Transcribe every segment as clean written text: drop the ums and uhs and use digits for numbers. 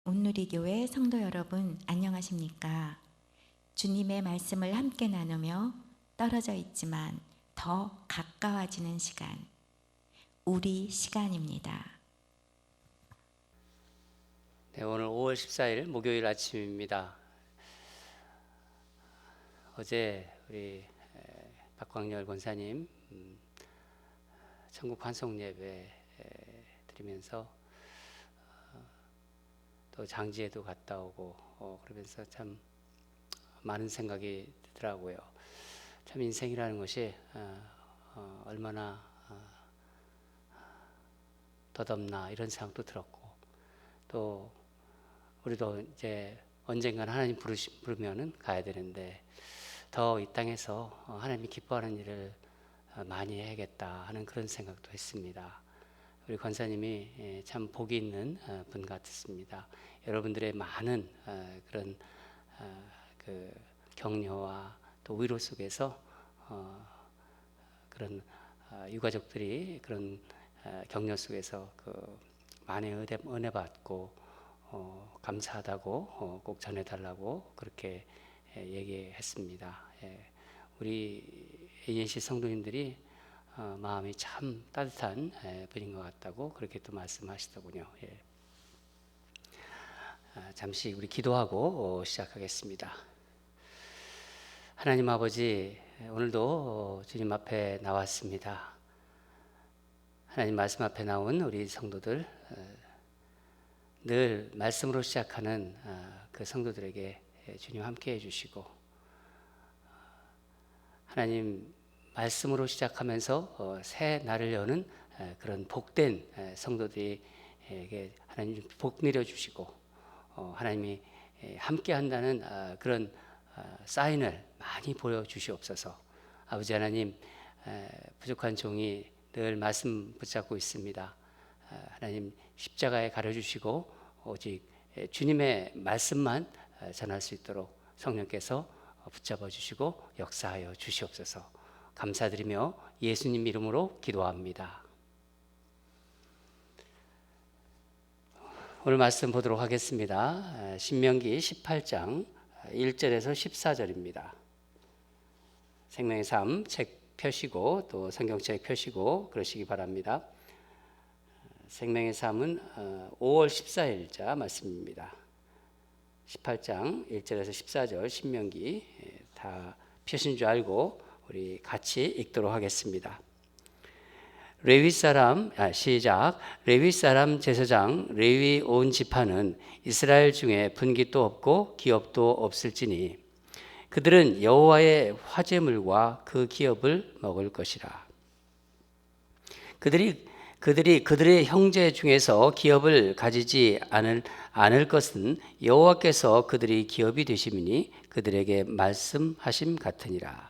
온누리교회 성도 여러분, 안녕하십니까? 주님의 말씀을 함께 나누며 떨어져 있지만 더 가까워지는 시간, 우리 시간입니다. 네, 오늘 5월 14일 목요일 아침입니다. 어제 우리 박광열 권사님 천국 환송 예배 드리면서 또 장지에도 갔다 오고 그러면서 참 많은 생각이 들더라고요. 참 인생이라는 것이 얼마나 덧없나 이런 생각도 들었고, 또 우리도 이제 언젠가는 하나님 부르면은 가야 되는데 더 이 땅에서 하나님이 기뻐하는 일을 많이 해야겠다 하는 그런 생각도 했습니다. 우리 권사님이 참 복이 있는 분 같습니다. 여러분들의 많은 그런 그 격려와 또 위로 속에서 그런 유가족들이 그런 격려 속에서 그 많이 은혜 받고 감사하다고 꼭 전해달라고 그렇게 얘기했습니다. 우리 ANC 성도님들이 마음이 참 따뜻한 분인 것 같다고 그렇게 또 말씀하시더군요. 잠시 우리 기도하고 시작하겠습니다. 하나님 아버지, 오늘도 주님 앞에 나왔습니다. 하나님 말씀 앞에 나온 우리 성도들, 늘 말씀으로 시작하는 그 성도들에게 주님 함께 해주시고, 하나님 말씀으로 시작하면서 새 날을 여는 그런 복된 성도들에게 하나님 복 내려주시고, 하나님이 함께 한다는 그런 사인을 많이 보여주시옵소서. 아버지 하나님, 부족한 종이 늘 말씀 붙잡고 있습니다. 하나님 십자가에 가려주시고 오직 주님의 말씀만 전할 수 있도록 성령께서 붙잡아 주시고 역사하여 주시옵소서. 감사드리며 예수님 이름으로 기도합니다. 오늘 말씀 보도록 하겠습니다. 신명기 18장 1절에서 14절입니다. 생명의 삶 책 펴시고 또 성경책 펴시고 그러시기 바랍니다. 생명의 삶은 5월 14일자 말씀입니다. 18장 1절에서 14절 신명기 다 펴신 줄 알고 우리 같이 읽도록 하겠습니다. 레위 사람 시작. 레위 사람 제사장 레위 온 지파는 이스라엘 중에 분깃도 없고 기업도 없을지니 그들은 여호와의 화제물과 그 기업을 먹을 것이라. 그들의 형제 중에서 기업을 가지지 않을 것은 여호와께서 그들이 기업이 되심이니 그들에게 말씀하심 같으니라.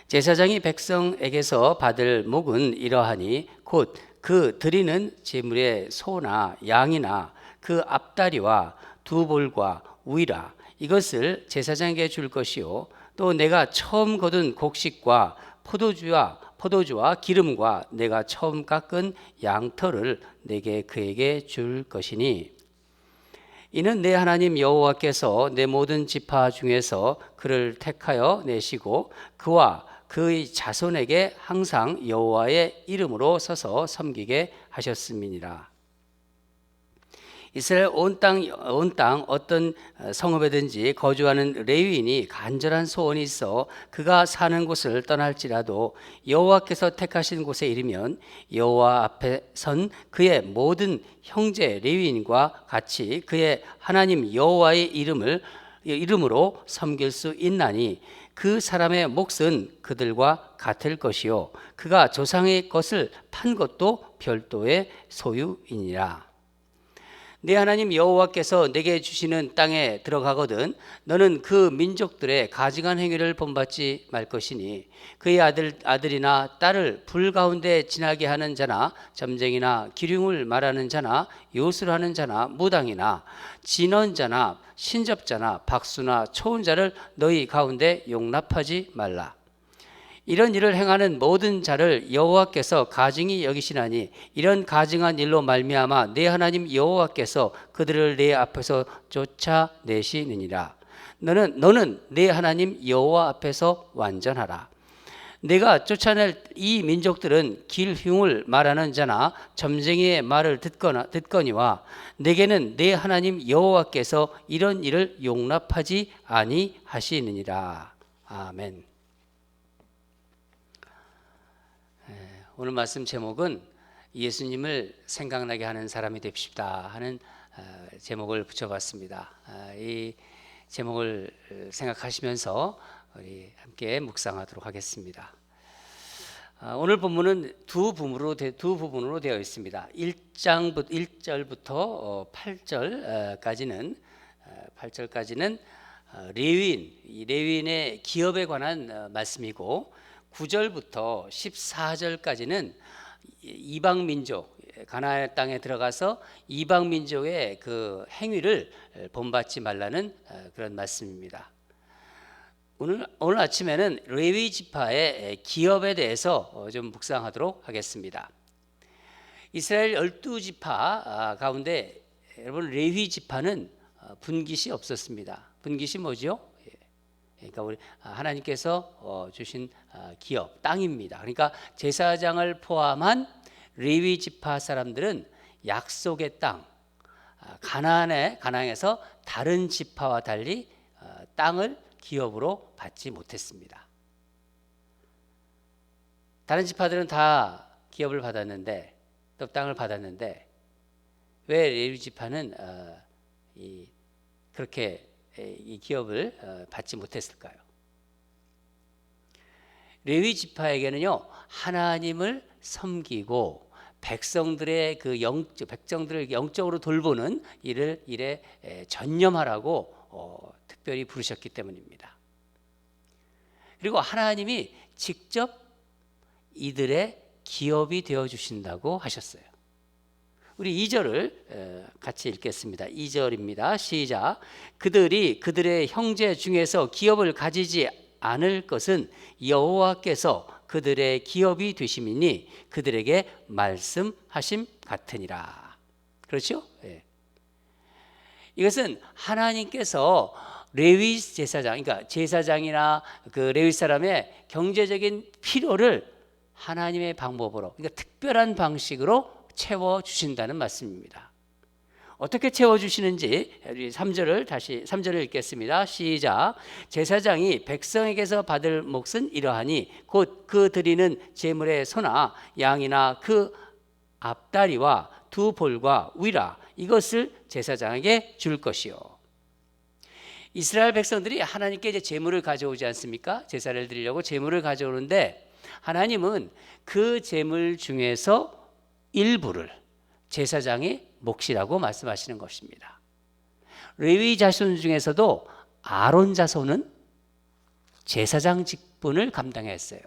제사장이 백성에게서 받을 목은 이러하니 곧 그 드리는 제물의 소나 양이나 그 앞다리와 두 볼과 우이라 이것을 제사장에게 줄 것이요 또 내가 처음 거둔 곡식과 포도주와 기름과 내가 처음 깎은 양털을 내게 그에게 줄 것이니 이는 내 하나님 여호와께서 내 모든 지파 중에서 그를 택하여 내시고 그와 그의 자손에게 항상 여호와의 이름으로 서서 섬기게 하셨음이니라. 이스라엘 온 땅 어떤 성읍에든지 거주하는 레위인이 간절한 소원이 있어 그가 사는 곳을 떠날지라도 여호와께서 택하신 곳에 이르면 여호와 앞에 선 그의 모든 형제 레위인과 같이 그의 하나님 여호와의 이름으로 섬길 수 있나니 그 사람의 몫은 그들과 같을 것이요 그가 조상의 것을 판 것도 별도의 소유이니라. 내 하나님 여호와께서 내게 주시는 땅에 들어가거든 너는 그 민족들의 가증한 행위를 본받지 말 것이니 그의 아들이나 딸을 불 가운데 지나게 하는 자나 점쟁이나 기륭을 말하는 자나 요술하는 자나 무당이나 진언자나 신접자나 박수나 초혼자를 너희 가운데 용납하지 말라. 이런 일을 행하는 모든 자를 여호와께서 가증히 여기시나니 이런 가증한 일로 말미암아 내 하나님 여호와께서 그들을 내 앞에서 쫓아내시느니라. 너는 내 하나님 여호와 앞에서 완전하라. 내가 쫓아낼 이 민족들은 길흉을 말하는 자나 점쟁이의 말을 듣거니와 내게는 내 하나님 여호와께서 이런 일을 용납하지 아니하시느니라. 아멘. 오늘 말씀 제목은 예수님을 생각나게 하는 사람이 됩시다 하는 제목을 붙여봤습니다. 이 제목을 생각하시면서 우리 함께 묵상하도록 하겠습니다. 오늘 본문은 두 부분으로 되어 있습니다. 1절부터 8절까지는 레위인의 기업에 관한 말씀이고 9절부터 14절까지는 이방 민족, 가나안 땅에 들어가서 이방 민족의 그 행위를 본받지 말라는 그런 말씀입니다. 오늘 아침에는 레위 지파의 기업에 대해서 좀 묵상하도록 하겠습니다. 이스라엘 12지파 가운데 여러분 레위 지파는 분깃이 없었습니다. 분깃이 뭐죠? 그러니까 우리 하나님께서 주신 기업, 땅입니다. 그러니까 제사장을 포함한 레위 지파 사람들은 약속의 땅, 가나안에서 다른 지파와 달리 땅을 기업으로 받지 못했습니다. 다른 지파들은 다 기업을 받았는데 또 땅을 받았는데 왜 레위 지파는 그렇게 이 기업을 받지 못했을까요? 레위 지파에게는요 하나님을 섬기고 백성들을 영적으로 돌보는 일에 전념하라고 특별히 부르셨기 때문입니다. 그리고 하나님이 직접 이들의 기업이 되어 주신다고 하셨어요. 우리 2절을 같이 읽겠습니다. 2절입니다. 시작. 그들이 그들의 형제 중에서 기업을 가지지 않을 것은 여호와께서 그들의 기업이 되심이니 그들에게 말씀하심 같으니라. 그렇죠? 네. 이것은 하나님께서 레위 제사장, 그러니까 제사장이나 그 레위 사람의 경제적인 필요를 하나님의 방법으로, 그러니까 특별한 방식으로 채워주신다는 말씀입니다. 어떻게 채워주시는지 3절을 읽겠습니다. 시작. 제사장이 백성에게서 받을 몫은 이러하니 곧 그 드리는 제물의 소나 양이나 그 앞다리와 두 볼과 위라 이것을 제사장에게 줄 것이요. 이스라엘 백성들이 하나님께 이제 제물을 가져오지 않습니까? 제사를 드리려고 제물을 가져오는데 하나님은 그 제물 중에서 일부를 제사장의 몫이라고 말씀하시는 것입니다. 레위 자손 중에서도 아론 자손은 제사장 직분을 감당했어요.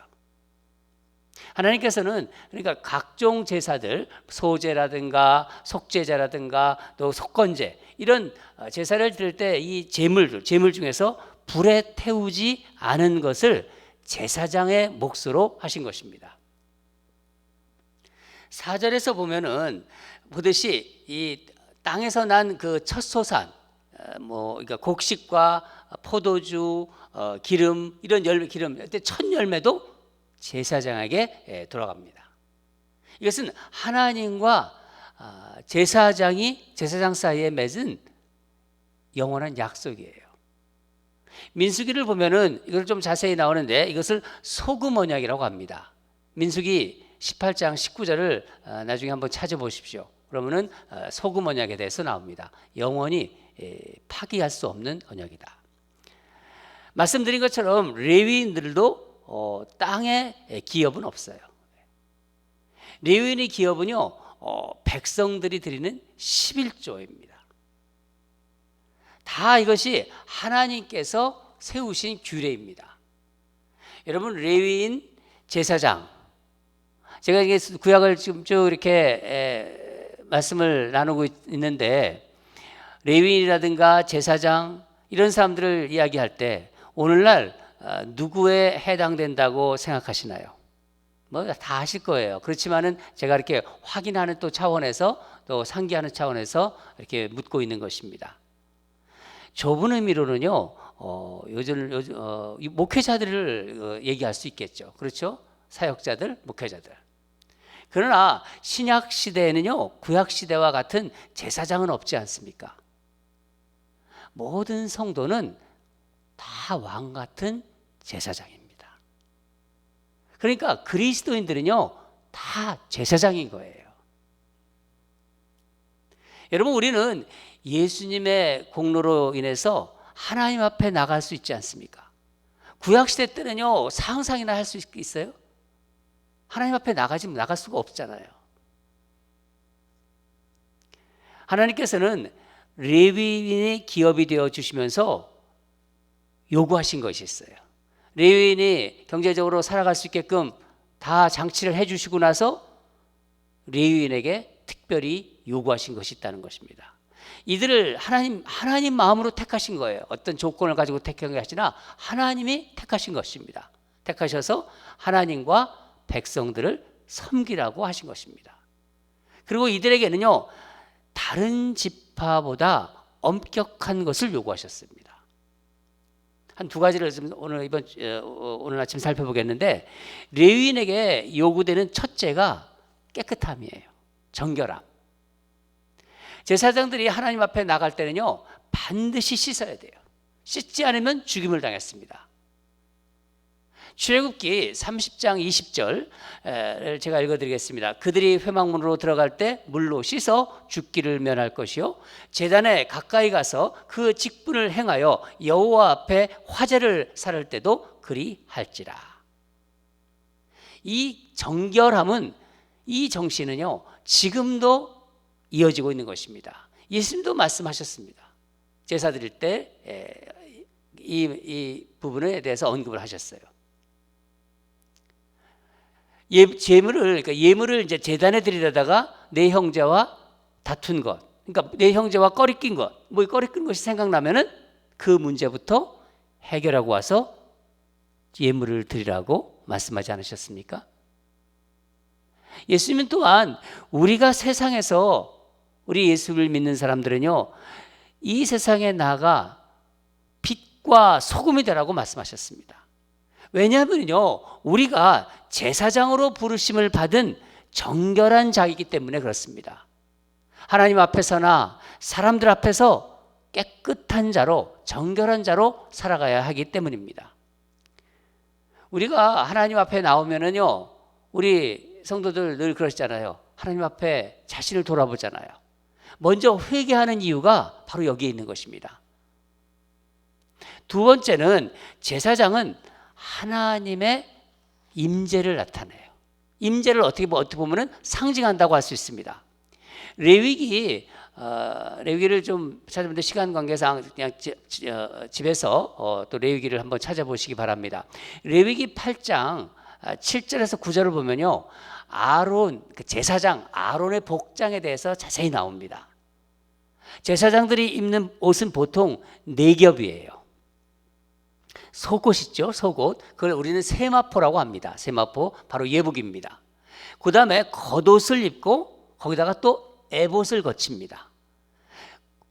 하나님께서는 그러니까 각종 제사들, 소제라든가 속제자라든가 또 속건제 이런 제사를 드릴 때 이 제물 중에서 불에 태우지 않은 것을 제사장의 몫으로 하신 것입니다. 4절에서 보듯이 이 땅에서 난 그 첫소산, 그러니까 곡식과 포도주, 기름 이런 기름, 첫 열매도 제사장에게 돌아갑니다. 이것은 하나님과 제사장 사이에 맺은 영원한 약속이에요. 민수기를 보면은 이걸 좀 자세히 나오는데 이것을 소금 언약이라고 합니다. 민수기 18장 19절을 나중에 한번 찾아보십시오. 그러면은 소금 언약에 대해서 나옵니다. 영원히 파기할 수 없는 언약이다. 말씀드린 것처럼 레위인들도 땅에 기업은 없어요. 레위인의 기업은요 백성들이 드리는 11조입니다. 다 이것이 하나님께서 세우신 규례입니다. 여러분 레위인, 제사장, 제가 이게 구약을 지금 쭉 이렇게 말씀을 나누고 있는데 레위인이라든가 제사장 이런 사람들을 이야기할 때 오늘날 누구에 해당된다고 생각하시나요? 뭐 다 아실 거예요. 그렇지만은 제가 이렇게 확인하는 또 차원에서 또 상기하는 차원에서 이렇게 묻고 있는 것입니다. 좁은 의미로는요, 요즘 이 목회자들을 얘기할 수 있겠죠. 그렇죠? 사역자들, 목회자들. 그러나 신약 시대에는요, 구약 시대와 같은 제사장은 없지 않습니까? 모든 성도는 다 왕 같은 제사장입니다. 그러니까 그리스도인들은요, 다 제사장인 거예요. 여러분, 우리는 예수님의 공로로 인해서 하나님 앞에 나갈 수 있지 않습니까? 구약시대 때는요, 상상이나 할 수 있어요? 하나님 앞에 나갈 수가 없잖아요. 하나님께서는 레위인의 기업이 되어 주시면서 요구하신 것이 있어요. 레위인이 경제적으로 살아갈 수 있게끔 다 장치를 해주시고 나서 레위인에게 특별히 요구하신 것이 있다는 것입니다. 이들을 하나님 마음으로 택하신 거예요. 어떤 조건을 가지고 택한 것이 아니라 하나님이 택하신 것입니다. 택하셔서 하나님과 백성들을 섬기라고 하신 것입니다. 그리고 이들에게는요, 다른 지파보다 엄격한 것을 요구하셨습니다. 한 두 가지를 오늘 아침 살펴보겠는데, 레위인에게 요구되는 첫째가 깨끗함이에요. 정결함. 제사장들이 하나님 앞에 나갈 때는요, 반드시 씻어야 돼요. 씻지 않으면 죽임을 당했습니다. 출애굽기 30장 20절을 제가 읽어드리겠습니다. 그들이 회막문으로 들어갈 때 물로 씻어 죽기를 면할 것이요, 제단에 가까이 가서 그 직분을 행하여 여호와 앞에 화제를 살을 때도 그리할지라. 이 정결함은, 이 정신은요, 지금도 이어지고 있는 것입니다. 예수님도 말씀하셨습니다. 제사 드릴 때 이 부분에 대해서 언급을 하셨어요. 예물을 이제 제단에 드리려다가 내 형제와 다툰 것, 그러니까 내 형제와 꺼리낀 것, 뭐 꺼리낀 것이 생각나면은 그 문제부터 해결하고 와서 예물을 드리라고 말씀하지 않으셨습니까? 예수님은 또한 우리가 세상에서, 우리 예수를 믿는 사람들은요, 이 세상에 나가 빛과 소금이 되라고 말씀하셨습니다. 왜냐하면요, 우리가 제사장으로 부르심을 받은 정결한 자이기 때문에 그렇습니다. 하나님 앞에서나 사람들 앞에서 깨끗한 자로, 정결한 자로 살아가야 하기 때문입니다. 우리가 하나님 앞에 나오면은요, 우리 성도들 늘 그러시잖아요. 하나님 앞에 자신을 돌아보잖아요. 먼저 회개하는 이유가 바로 여기에 있는 것입니다. 두 번째는, 제사장은 하나님의 임재를 나타내요. 임재를 어떻게 보면 상징한다고 할 수 있습니다. 레위기를 좀 찾아보는데 시간 관계상 그냥 집에서 또 레위기를 한번 찾아보시기 바랍니다. 레위기 8장 7절에서 9절을 보면요, 아론, 제사장 아론의 복장에 대해서 자세히 나옵니다. 제사장들이 입는 옷은 보통 네 겹이에요. 속옷 있죠, 속옷. 그걸 우리는 세마포라고 합니다. 세마포, 바로 예복입니다. 그 다음에 겉옷을 입고 거기다가 또 에봇을 거칩니다.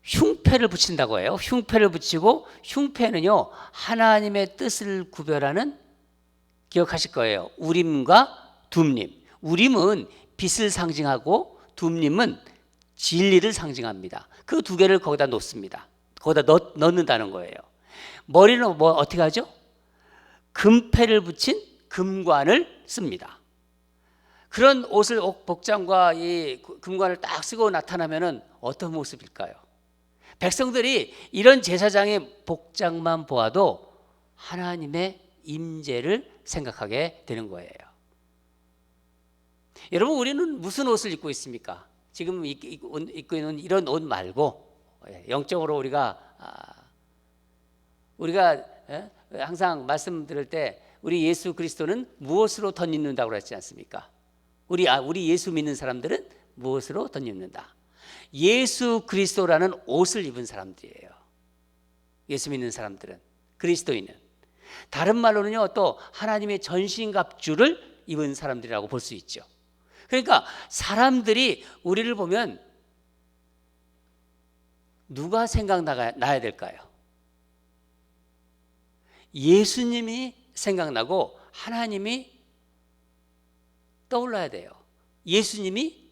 흉패를 붙인다고 해요. 흉패를 붙이고, 흉패는요, 하나님의 뜻을 구별하는, 기억하실 거예요, 우림과 둠림. 우림은 빛을 상징하고 둠림은 진리를 상징합니다. 그 두 개를 거기다 놓습니다. 거기다 넣는다는 거예요. 머리는 뭐 어떻게 하죠? 금패를 붙인 금관을 씁니다. 그런 옷을, 복장과 이 금관을 딱 쓰고 나타나면은 어떤 모습일까요? 백성들이 이런 제사장의 복장만 보아도 하나님의 임재를 생각하게 되는 거예요. 여러분, 우리는 무슨 옷을 입고 있습니까? 지금 입고 있는 이런 옷 말고, 영적으로 우리가 항상 말씀드릴 때, 우리 예수 그리스도는 무엇으로 덧입는다고 그랬지 않습니까? 우리 예수 믿는 사람들은 무엇으로 덧입는다? 예수 그리스도라는 옷을 입은 사람들이에요. 예수 믿는 사람들은, 그리스도인은. 다른 말로는요, 또 하나님의 전신갑주를 입은 사람들이라고 볼 수 있죠. 그러니까 사람들이 우리를 보면 누가 생각나야 될까요? 예수님이 생각나고 하나님이 떠올라야 돼요. 예수님이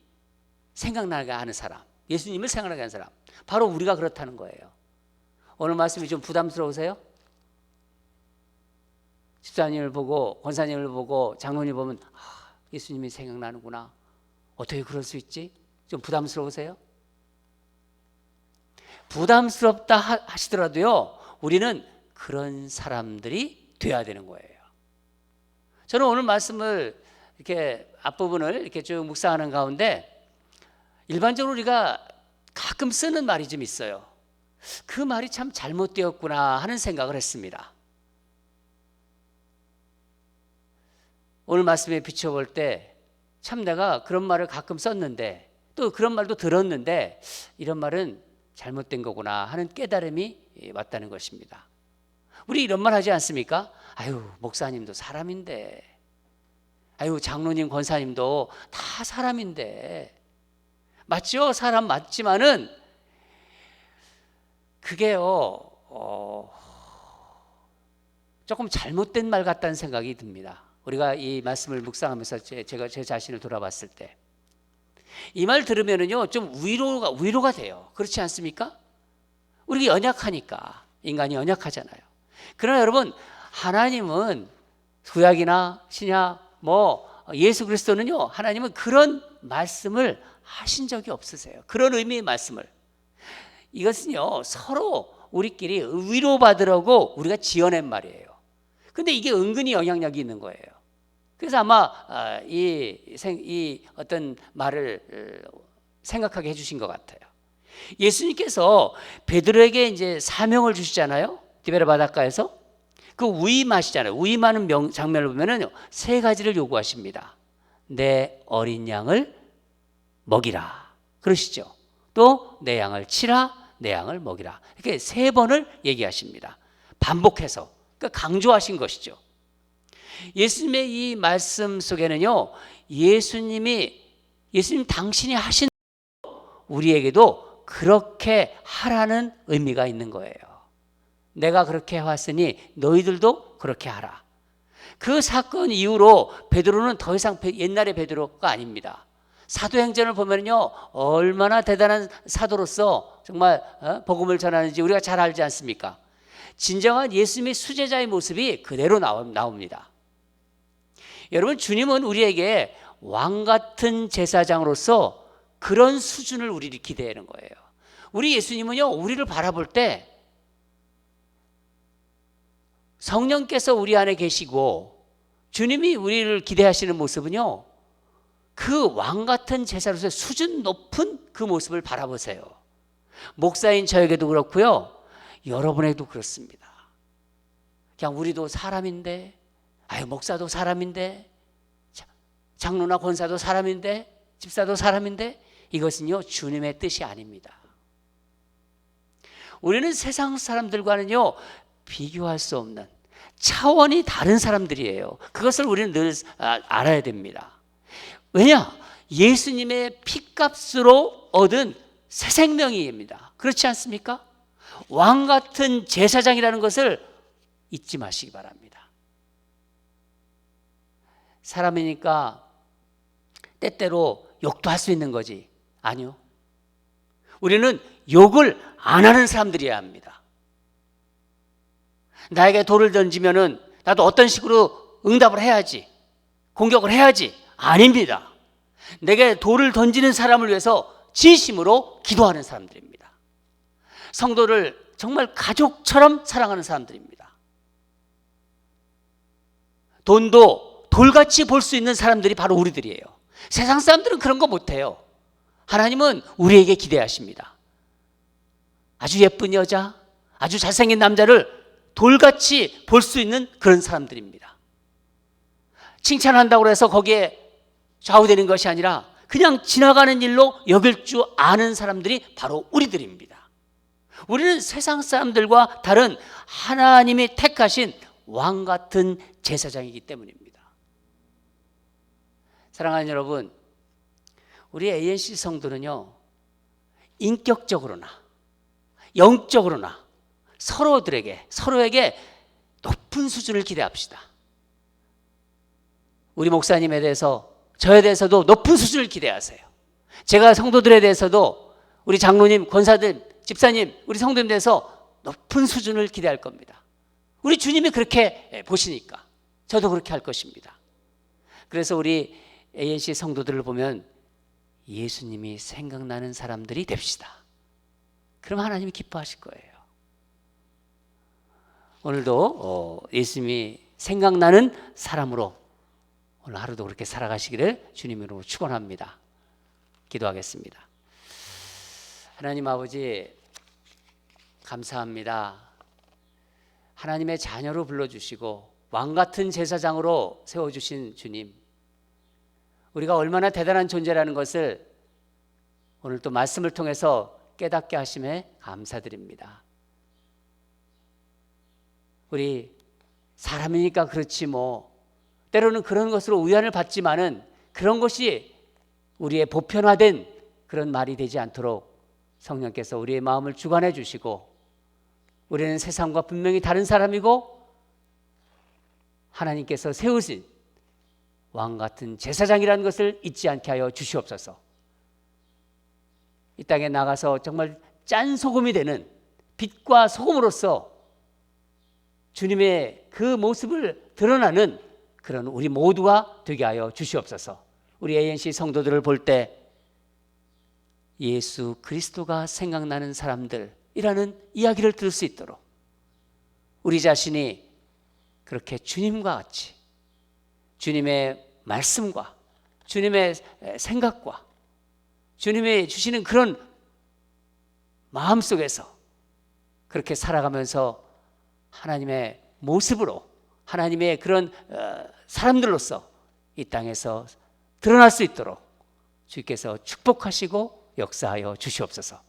생각나게 하는 사람, 예수님을 생각나게 하는 사람, 바로 우리가 그렇다는 거예요. 오늘 말씀이 좀 부담스러우세요? 집사님을 보고, 권사님을 보고, 장로님 보면 예수님이 생각나는구나. 어떻게 그럴 수 있지? 좀 부담스러우세요? 부담스럽다 하시더라도요, 우리는 그런 사람들이 돼야 되는 거예요. 저는 오늘 말씀을 이렇게 앞부분을 이렇게 쭉 묵상하는 가운데 일반적으로 우리가 가끔 쓰는 말이 좀 있어요. 그 말이 참 잘못되었구나 하는 생각을 했습니다. 오늘 말씀에 비춰볼 때 참 내가 그런 말을 가끔 썼는데 또 그런 말도 들었는데 이런 말은 잘못된 거구나 하는 깨달음이 왔다는 것입니다. 우리 이런 말 하지 않습니까? 아유, 목사님도 사람인데, 아유, 장로님, 권사님도 다 사람인데. 맞죠? 사람 맞지만은 그게요, 조금 잘못된 말 같다는 생각이 듭니다. 우리가 이 말씀을 묵상하면서 제가 제 자신을 돌아봤을 때 이 말 들으면은요, 좀 위로가 돼요. 그렇지 않습니까? 우리가 연약하니까, 인간이 연약하잖아요. 그러나 여러분, 하나님은 구약이나 신약, 예수 그리스도는요, 하나님은 그런 말씀을 하신 적이 없으세요. 그런 의미의 말씀을. 이것은요, 서로 우리끼리 위로받으려고 우리가 지어낸 말이에요. 근데 이게 은근히 영향력이 있는 거예요. 그래서 아마 이 어떤 말을 생각하게 해주신 것 같아요. 예수님께서 베드로에게 이제 사명을 주시잖아요. 디베라 바닷가에서 그 위임하시잖아요. 위임하는 장면을 보면은 세 가지를 요구하십니다. 내 어린 양을 먹이라 그러시죠. 또 내 양을 치라, 내 양을 먹이라. 이렇게 세 번을 얘기하십니다. 반복해서, 그러니까 강조하신 것이죠. 예수님의 이 말씀 속에는요, 예수님 당신이 하신 우리에게도 그렇게 하라는 의미가 있는 거예요. 내가 그렇게 해왔으니 너희들도 그렇게 하라. 그 사건 이후로 베드로는 더 이상 옛날의 베드로가 아닙니다. 사도행전을 보면요, 얼마나 대단한 사도로서 정말 복음을 전하는지 우리가 잘 알지 않습니까? 진정한 예수님의 수제자의 모습이 그대로 나옵니다. 여러분, 주님은 우리에게 왕 같은 제사장으로서 그런 수준을 우리를 기대하는 거예요. 우리 예수님은요, 우리를 바라볼 때 성령께서 우리 안에 계시고 주님이 우리를 기대하시는 모습은요, 그 왕 같은 제사로서의 수준 높은 그 모습을 바라보세요. 목사인 저에게도 그렇고요, 여러분에게도 그렇습니다. 그냥 우리도 사람인데, 목사도 사람인데, 장로나 권사도 사람인데, 집사도 사람인데, 이것은요, 주님의 뜻이 아닙니다. 우리는 세상 사람들과는요, 비교할 수 없는 차원이 다른 사람들이에요. 그것을 우리는 늘 알아야 됩니다. 왜냐? 예수님의 피값으로 얻은 새 생명입니다. 그렇지 않습니까? 왕 같은 제사장이라는 것을 잊지 마시기 바랍니다. 사람이니까 때때로 욕도 할 수 있는 거지. 아니요. 우리는 욕을 안 하는 사람들이어야 합니다. 나에게 돌을 던지면은 나도 어떤 식으로 응답을 해야지, 공격을 해야지. 아닙니다. 내게 돌을 던지는 사람을 위해서 진심으로 기도하는 사람들입니다. 성도를 정말 가족처럼 사랑하는 사람들입니다. 돈도 돌같이 볼 수 있는 사람들이 바로 우리들이에요. 세상 사람들은 그런 거 못해요. 하나님은 우리에게 기대하십니다. 아주 예쁜 여자, 아주 잘생긴 남자를 돌같이 볼 수 있는 그런 사람들입니다. 칭찬한다고 해서 거기에 좌우되는 것이 아니라 그냥 지나가는 일로 여길 줄 아는 사람들이 바로 우리들입니다. 우리는 세상 사람들과 다른 하나님이 택하신 왕 같은 제사장이기 때문입니다. 사랑하는 여러분, 우리 ANC 성도는요, 인격적으로나 영적으로나 서로에게 높은 수준을 기대합시다. 우리 목사님에 대해서, 저에 대해서도 높은 수준을 기대하세요. 제가 성도들에 대해서도, 우리 장로님, 권사들, 집사님, 우리 성도님에 대해서 높은 수준을 기대할 겁니다. 우리 주님이 그렇게 보시니까 저도 그렇게 할 것입니다. 그래서 우리 ANC 성도들을 보면 예수님이 생각나는 사람들이 됩시다. 그럼 하나님이 기뻐하실 거예요. 오늘도 예수님이 생각나는 사람으로 오늘 하루도 그렇게 살아가시기를 주님으로 축원합니다. 기도하겠습니다. 하나님 아버지, 감사합니다. 하나님의 자녀로 불러주시고 왕같은 제사장으로 세워주신 주님, 우리가 얼마나 대단한 존재라는 것을 오늘 또 말씀을 통해서 깨닫게 하심에 감사드립니다. 우리 사람이니까 그렇지 뭐 때로는 그런 것으로 위안을 받지만은 그런 것이 우리의 보편화된 그런 말이 되지 않도록 성령께서 우리의 마음을 주관해 주시고, 우리는 세상과 분명히 다른 사람이고 하나님께서 세우신 왕 같은 제사장이라는 것을 잊지 않게 하여 주시옵소서. 이 땅에 나가서 정말 짠 소금이 되는 빛과 소금으로서 주님의 그 모습을 드러나는 그런 우리 모두가 되게 하여 주시옵소서. 우리 ANC 성도들을 볼 때 예수 그리스도가 생각나는 사람들이라는 이야기를 들을 수 있도록 우리 자신이 그렇게 주님과 같이 주님의 말씀과 주님의 생각과 주님의 주시는 그런 마음 속에서 그렇게 살아가면서 하나님의 모습으로, 하나님의 그런 사람들로서 이 땅에서 드러날 수 있도록 주께서 축복하시고 역사하여 주시옵소서.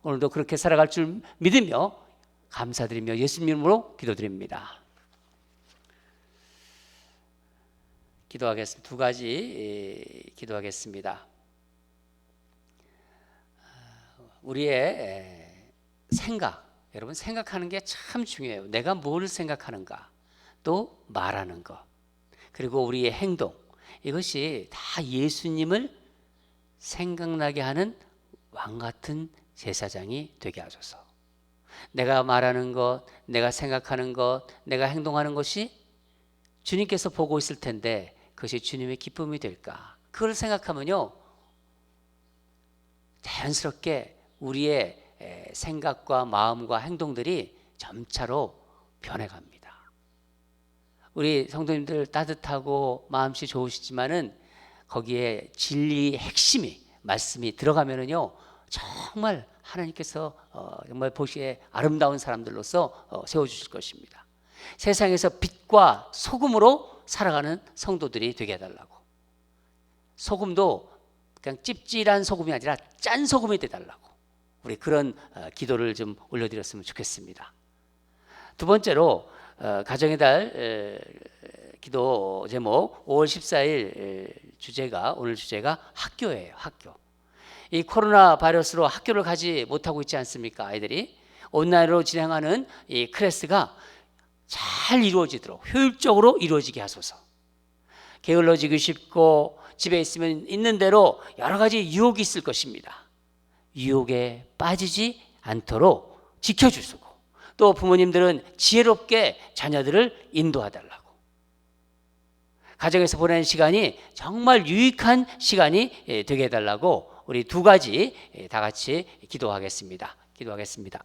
오늘도 그렇게 살아갈 줄 믿으며 감사드리며 예수님 이름으로 기도드립니다. 기도하겠습니다. 두 가지 기도하겠습니다. 우리의 생각, 여러분 생각하는 게 참 중요해요. 내가 뭘 생각하는가, 또 말하는 것, 그리고 우리의 행동, 이것이 다 예수님을 생각나게 하는 왕같은 제사장이 되게 하소서. 내가 말하는 것, 내가 생각하는 것, 내가 행동하는 것이 주님께서 보고 있을 텐데 그것이 주님의 기쁨이 될까? 그걸 생각하면요, 자연스럽게 우리의 생각과 마음과 행동들이 점차로 변해갑니다. 우리 성도님들 따뜻하고 마음씨 좋으시지만은 거기에 진리의 핵심이, 말씀이 들어가면은요, 정말 하나님께서 정말 보시기에 아름다운 사람들로서 세워주실 것입니다. 세상에서 빛과 소금으로 살아가는 성도들이 되게 해달라고. 소금도 그냥 찝찝한 소금이 아니라 짠 소금이 되달라고. 우리 그런 기도를 좀 올려드렸으면 좋겠습니다. 두 번째로 가정의 달 기도 제목 5월 14일 주제가, 오늘 주제가 학교예요. 학교. 이 코로나 바이러스로 학교를 가지 못하고 있지 않습니까? 아이들이 온라인으로 진행하는 이 클래스가 잘 이루어지도록 효율적으로 이루어지게 하소서. 게을러지기 쉽고 집에 있으면 있는 대로 여러 가지 유혹이 있을 것입니다. 유혹에 빠지지 않도록 지켜주시고, 또 부모님들은 지혜롭게 자녀들을 인도하달라고. 가정에서 보내는 시간이 정말 유익한 시간이 되게 해달라고 우리 두 가지 다 같이 기도하겠습니다. 기도하겠습니다.